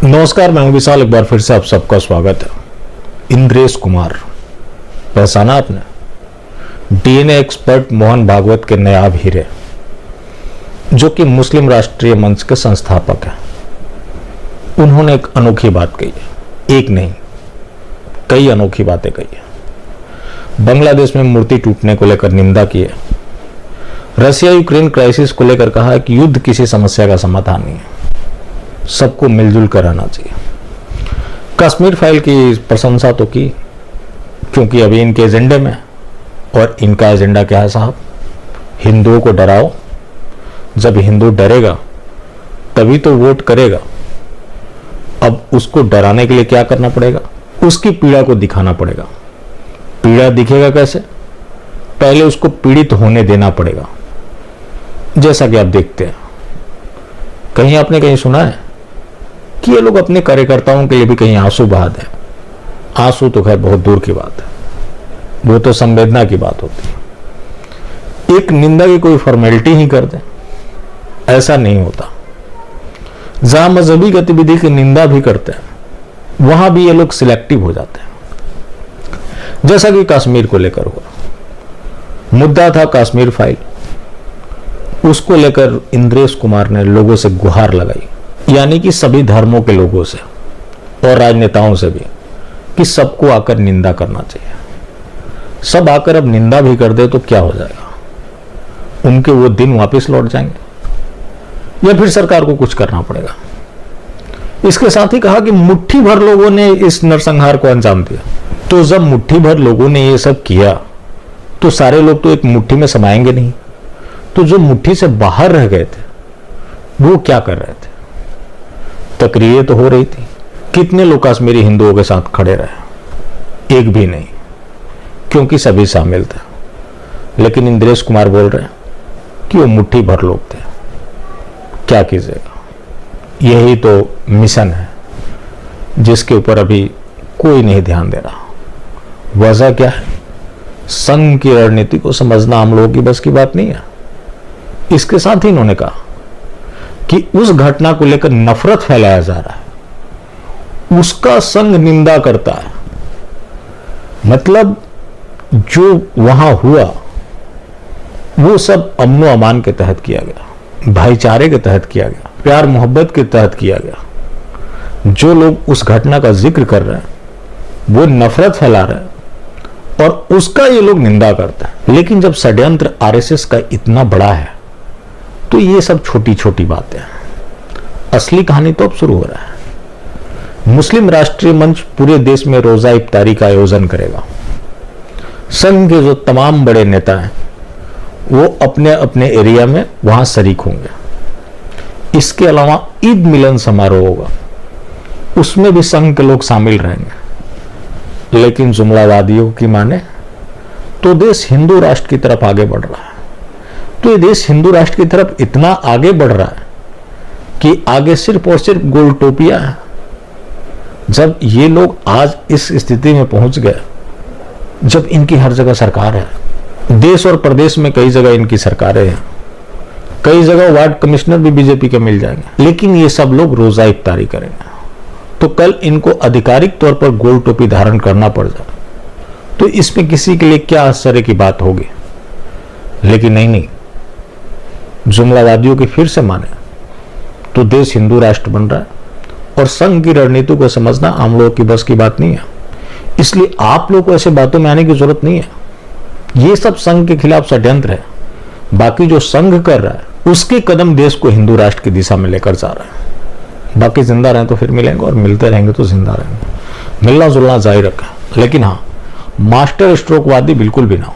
नमस्कार, मैं हूं विशाल। एक बार फिर से आप सबका स्वागत है। इंद्रेश कुमार पहचाना आपने? डीएनए एक्सपर्ट मोहन भागवत के नायाब हीरे, जो कि मुस्लिम राष्ट्रीय मंच के संस्थापक हैं। उन्होंने एक अनोखी बात कही है, एक नहीं कई अनोखी बातें कही है। बांग्लादेश में मूर्ति टूटने को लेकर निंदा की है। रशिया यूक्रेन क्राइसिस को लेकर कहा है कि युद्ध किसी समस्या का समाधान नहीं है, सबको मिलजुल कर रहना चाहिए। कश्मीर फाइल की प्रशंसा तो की, क्योंकि अभी इनके एजेंडे में, और इनका एजेंडा क्या है साहब? हिंदुओं को डराओ। जब हिंदू डरेगा तभी तो वोट करेगा। अब उसको डराने के लिए क्या करना पड़ेगा? उसकी पीड़ा को दिखाना पड़ेगा। पीड़ा दिखेगा कैसे? पहले उसको पीड़ित होने देना पड़ेगा। जैसा कि आप देखते हैं, कहीं आपने कहीं सुना है कि ये लोग अपने कार्यकर्ताओं के लिए भी कहीं आंसू बहा दें? आंसू तो खैर बहुत दूर की बात है, वो तो संवेदना की बात होती है। एक निंदा की कोई फॉर्मेलिटी ही कर दें, ऐसा नहीं होता। जहां मजहबी गतिविधि की निंदा भी करते हैं, वहां भी ये लोग सिलेक्टिव हो जाते हैं। जैसा कि कश्मीर को लेकर हुआ मुद्दा था, कश्मीर फाइल, उसको लेकर इंद्रेश कुमार ने लोगों से गुहार लगाई, यानी कि सभी धर्मों के लोगों से और राजनेताओं से भी, कि सबको आकर निंदा करना चाहिए। सब आकर अब निंदा भी कर दे तो क्या हो जाएगा? उनके वो दिन वापस लौट जाएंगे या फिर सरकार को कुछ करना पड़ेगा? इसके साथ ही कहा कि मुट्ठी भर लोगों ने इस नरसंहार को अंजाम दिया। तो जब मुट्ठी भर लोगों ने ये सब किया तो सारे लोग तो एक मुट्ठी में समाएंगे नहीं। तो जो मुट्ठी से बाहर रह गए थे वो क्या कर रहे थे? तकरीरें तो हो रही थी। कितने लोग कश्मीरी हिंदुओं के साथ खड़े रहे? एक भी नहीं, क्योंकि सभी शामिल थे। लेकिन इंद्रेश कुमार बोल रहे हैं कि वो मुट्ठी भर लोग थे। क्या कीजिएगा? यही तो मिशन है जिसके ऊपर अभी कोई नहीं ध्यान दे रहा। वजह क्या है? संघ की रणनीति को समझना हम लोगों की बस की बात नहीं है। इसके साथ ही इन्होंने कहा कि उस घटना को लेकर नफरत फैलाया जा रहा है, उसका संघ निंदा करता है। मतलब जो वहां हुआ वो सब अमनो अमान के तहत किया गया, भाईचारे के तहत किया गया, प्यार मोहब्बत के तहत किया गया। जो लोग उस घटना का जिक्र कर रहे हैं वो नफरत फैला रहे हैं और उसका ये लोग निंदा करते हैं। लेकिन जब षड्यंत्र आरएसएस का इतना बड़ा है तो ये सब छोटी छोटी बातें हैं। असली कहानी तो अब शुरू हो रहा है। मुस्लिम राष्ट्रीय मंच पूरे देश में रोजा इफ्तारी का आयोजन करेगा। संघ के जो तमाम बड़े नेता हैं वो अपने अपने एरिया में वहां शरीक होंगे। इसके अलावा ईद मिलन समारोह होगा, उसमें भी संघ के लोग शामिल रहेंगे। लेकिन जुमलावादियों की माने तो देश हिंदू राष्ट्र की तरफ आगे बढ़ रहा है। तो ये देश हिंदू राष्ट्र की तरफ इतना आगे बढ़ रहा है कि आगे सिर्फ और सिर्फ गोल टोपिया है। जब ये लोग आज इस स्थिति में पहुंच गए, जब इनकी हर जगह सरकार है, देश और प्रदेश में कई जगह इनकी सरकारें हैं, कई जगह वार्ड कमिश्नर भी बीजेपी के मिल जाएंगे, लेकिन ये सब लोग रोजा इफ्तारी करेंगे, तो कल इनको आधिकारिक तौर पर गोल टोपी धारण करना पड़ जाए तो इसमें किसी के लिए क्या आश्चर्य की बात होगी? लेकिन नहीं, जुमलावादियों की फिर से माने तो देश हिंदू राष्ट्र बन रहा है और संघ की रणनीति को समझना आम लोगों की बस की बात नहीं है। इसलिए आप लोगों को ऐसे बातों में आने की जरूरत नहीं है। ये सब संघ के खिलाफ षड्यंत्र है। बाकी जो संघ कर रहा है उसके कदम देश को हिंदू राष्ट्र की दिशा में लेकर जा रहा है। बाकी जिंदा रहें तो फिर मिलेंगे, और मिलते रहेंगे तो जिंदा रहेंगे। मिलना जुलना जारी रखा, लेकिन हाँ, मास्टर स्ट्रोकवादी बिल्कुल भी ना हो।